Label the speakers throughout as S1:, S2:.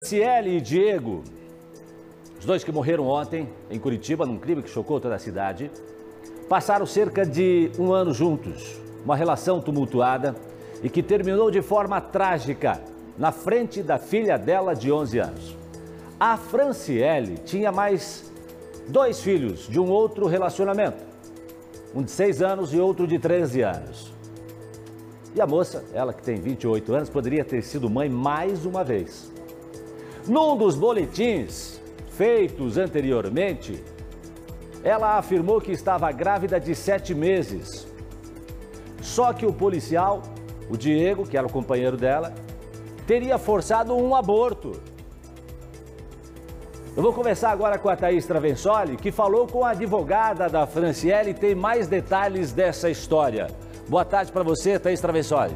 S1: Ciele e Diego, os dois que morreram ontem em Curitiba, num crime que chocou toda a cidade, passaram cerca de um ano juntos. Uma relação tumultuada e que terminou de forma trágica na frente da filha dela de 11 anos. A Franciele tinha mais dois filhos de um outro relacionamento, um de 6 anos e outro de 13 anos. E a moça, ela que tem 28 anos, poderia ter sido mãe mais uma vez. Num dos boletins feitos anteriormente, ela afirmou que estava grávida de 7 meses. Só que o policial, o Diego, que era o companheiro dela, teria forçado um aborto. Eu vou conversar agora com a Thaís Travensoli, que falou com a advogada da Franciele e tem mais detalhes dessa história. Boa tarde para você, Thaís Travensoli.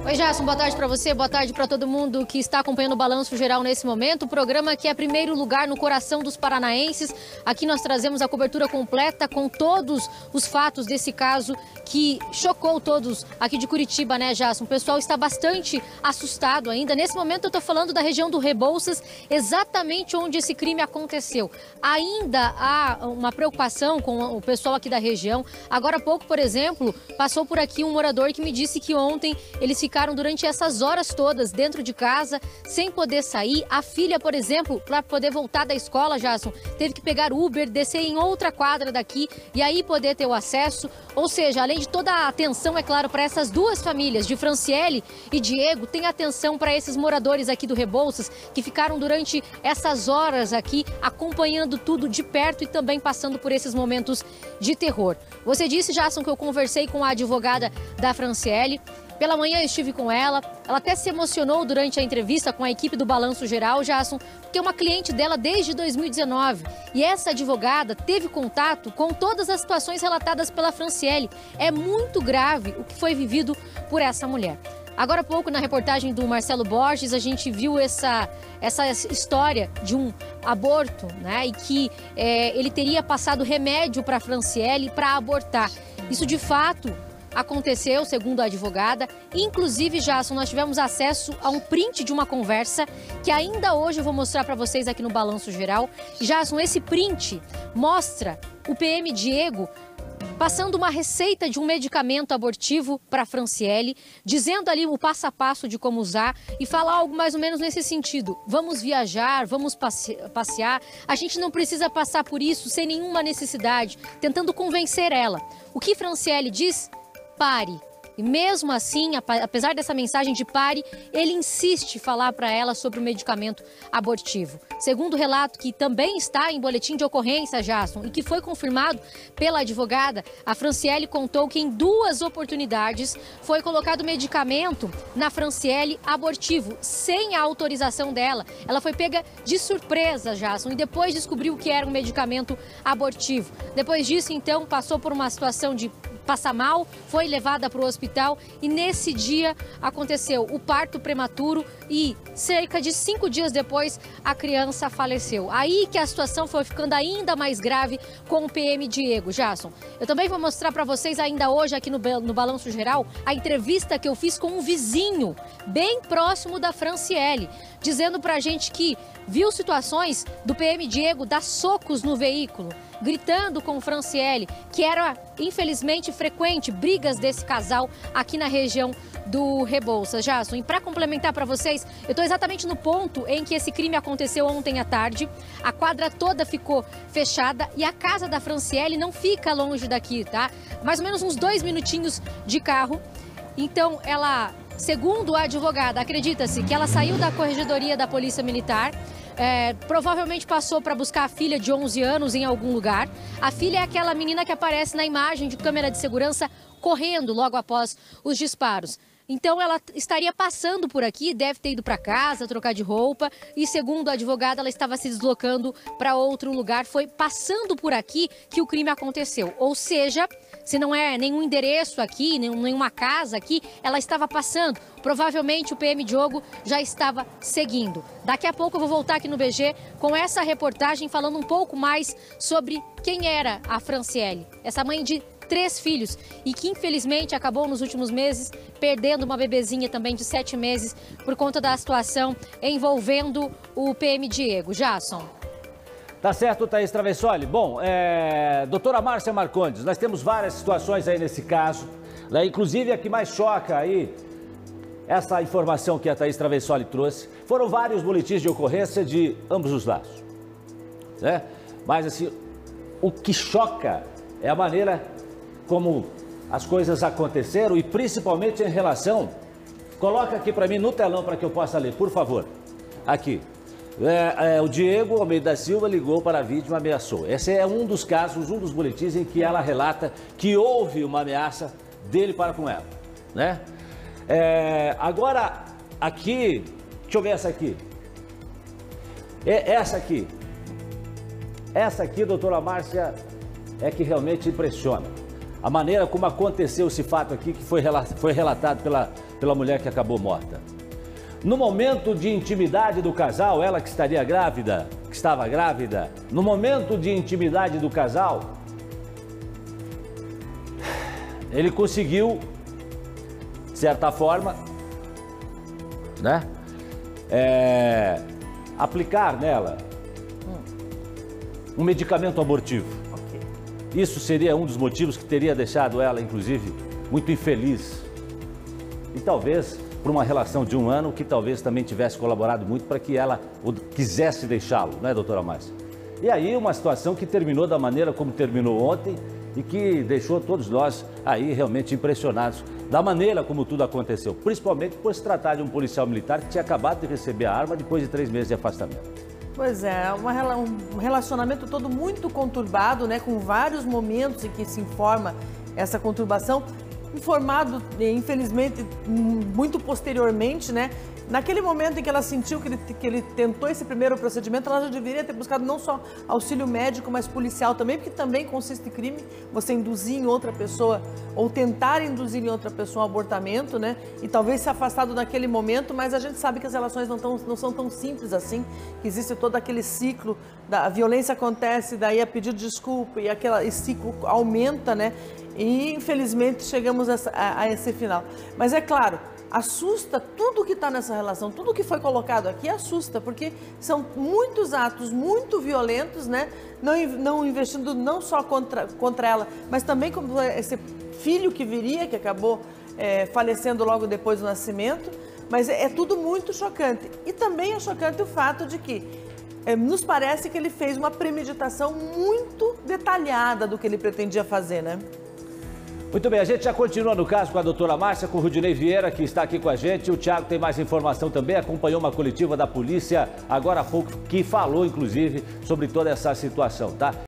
S2: Oi, Gerson, boa tarde para você, boa tarde para todo mundo que está acompanhando o Balanço Geral nesse momento. O programa que é primeiro lugar no coração dos paranaenses. Aqui nós trazemos a cobertura completa com todos os fatos desse caso que chocou todos aqui de Curitiba, né, Gerson? O pessoal está bastante assustado ainda. Nesse momento eu estou falando da região do Rebouças, exatamente onde esse crime aconteceu. Ainda há uma preocupação com o pessoal aqui da região. Agora há pouco, por exemplo, passou por aqui um morador que me disse que ontem eles ficaram durante essas horas todas dentro de casa, sem poder sair. A filha, por exemplo, para poder voltar da escola, Jason, teve que pegar Uber, descer em outra quadra daqui e aí poder ter o acesso. Ou seja, além de toda a atenção, é claro, para essas duas famílias, de Franciele e Diego, tem atenção para esses moradores aqui do Rebouças, que ficaram durante essas horas aqui, acompanhando tudo de perto e também passando por esses momentos de terror. Você disse, Jason, que eu conversei com a advogada da Franciele. Pela manhã eu estive com ela até se emocionou durante a entrevista com a equipe do Balanço Geral, Jason, porque é uma cliente dela desde 2019. E essa advogada teve contato com todas as situações relatadas pela Franciele. É muito grave o que foi vivido por essa mulher. Agora há pouco, na reportagem do Marcelo Borges, a gente viu essa história de um aborto, né? E que ele teria passado remédio para a Franciele para abortar. Isso de fato aconteceu, segundo a advogada. Inclusive, Jason, nós tivemos acesso a um print de uma conversa que ainda hoje eu vou mostrar para vocês aqui no Balanço Geral. Jason, esse print mostra o PM Diego passando uma receita de um medicamento abortivo para a Franciele, dizendo ali o passo a passo de como usar e fala algo mais ou menos nesse sentido. Vamos viajar, vamos passear, a gente não precisa passar por isso sem nenhuma necessidade, tentando convencer ela. O que Franciele diz? Pare. E mesmo assim, apesar dessa mensagem de pare, ele insiste em falar para ela sobre o medicamento abortivo. Segundo o relato que também está em boletim de ocorrência, Jason, e que foi confirmado pela advogada, a Franciele contou que em 2 oportunidades foi colocado medicamento na Franciele abortivo, sem a autorização dela. Ela foi pega de surpresa, Jason, e depois descobriu que era um medicamento abortivo. Depois disso, então, passou por uma situação de passar mal, foi levada para o hospital e nesse dia aconteceu o parto prematuro e cerca de 5 dias depois a criança faleceu. Aí que a situação foi ficando ainda mais grave com o PM Diego. Jason, eu também vou mostrar para vocês ainda hoje aqui no Balanço Geral a entrevista que eu fiz com um vizinho bem próximo da Franciele, dizendo pra gente que viu situações do PM Diego dar socos no veículo, gritando com Franciele, que era, infelizmente, frequente brigas desse casal aqui na região do Rebouças. Jason, e para complementar para vocês, eu estou exatamente no ponto em que esse crime aconteceu ontem à tarde. A quadra toda ficou fechada e a casa da Franciele não fica longe daqui, tá? Mais ou menos uns 2 minutinhos de carro. Então, ela, segundo a advogada, acredita-se que ela saiu da corregedoria da Polícia Militar, provavelmente passou para buscar a filha de 11 anos em algum lugar. A filha é aquela menina que aparece na imagem de câmera de segurança correndo logo após os disparos. Então ela estaria passando por aqui, deve ter ido para casa, trocar de roupa e, segundo a advogada, ela estava se deslocando para outro lugar. Foi passando por aqui que o crime aconteceu. Ou seja, se não é nenhum endereço aqui, nenhuma casa aqui, ela estava passando. Provavelmente o PM Diogo já estava seguindo. Daqui a pouco eu vou voltar aqui no BG com essa reportagem falando um pouco mais sobre quem era a Franciele, essa mãe de 3 filhos e que infelizmente acabou nos últimos meses perdendo uma bebezinha também de 7 meses por conta da situação envolvendo o PM Diego. Jasson.
S1: Tá certo, Thaís Travessoli. Bom, doutora Márcia Marcondes, nós temos várias situações aí nesse caso, né? Inclusive a que mais choca aí, essa informação que a Thaís Travessoli trouxe, foram vários boletins de ocorrência de ambos os lados, né? Mas assim, o que choca é a maneira como as coisas aconteceram e principalmente em relação... Coloca aqui para mim no telão para que eu possa ler, por favor. Aqui. O Diego Almeida da Silva ligou para a vítima e ameaçou. Esse é um dos casos, um dos boletins em que ela relata que houve uma ameaça dele para com ela, né? Agora, aqui, deixa eu ver essa aqui. Essa aqui, doutora Márcia, é que realmente impressiona. A maneira como aconteceu esse fato aqui, que foi relatado pela mulher que acabou morta. No momento de intimidade do casal, ela que estava grávida, no momento de intimidade do casal, ele conseguiu, de certa forma, né, aplicar nela um medicamento abortivo. Isso seria um dos motivos que teria deixado ela, inclusive, muito infeliz. E talvez por uma relação de 1 ano que talvez também tivesse colaborado muito para que ela quisesse deixá-lo, né, doutora Márcia? E aí uma situação que terminou da maneira como terminou ontem e que deixou todos nós aí realmente impressionados da maneira como tudo aconteceu, principalmente por se tratar de um policial militar que tinha acabado de receber a arma depois de 3 meses de afastamento. Pois é, um relacionamento todo muito conturbado, né, com vários momentos em que se informa essa conturbação, informado, infelizmente, muito posteriormente, né? Naquele momento em que ela sentiu que ele tentou esse primeiro procedimento, ela já deveria ter buscado não só auxílio médico, mas policial também, porque também consiste em crime você induzir em outra pessoa ou tentar induzir em outra pessoa um abortamento, né? E talvez se afastado naquele momento, mas a gente sabe que as relações não são tão simples assim, que existe todo aquele ciclo, a violência acontece, daí a pedido de desculpa e esse ciclo aumenta, né? E infelizmente chegamos a esse final. Mas é claro, assusta tudo que está nessa relação, tudo que foi colocado aqui assusta, porque são muitos atos muito violentos, né? Não investindo não só contra ela, mas também como esse filho que viria, que acabou falecendo logo depois do nascimento. Mas é tudo muito chocante. E também é chocante o fato de que nos parece que ele fez uma premeditação muito detalhada do que ele pretendia fazer, né? Muito bem, a gente já continua no caso com a doutora Márcia, com o Rudinei Vieira, que está aqui com a gente. O Thiago tem mais informação também, acompanhou uma coletiva da polícia agora há pouco, que falou, inclusive, sobre toda essa situação, tá?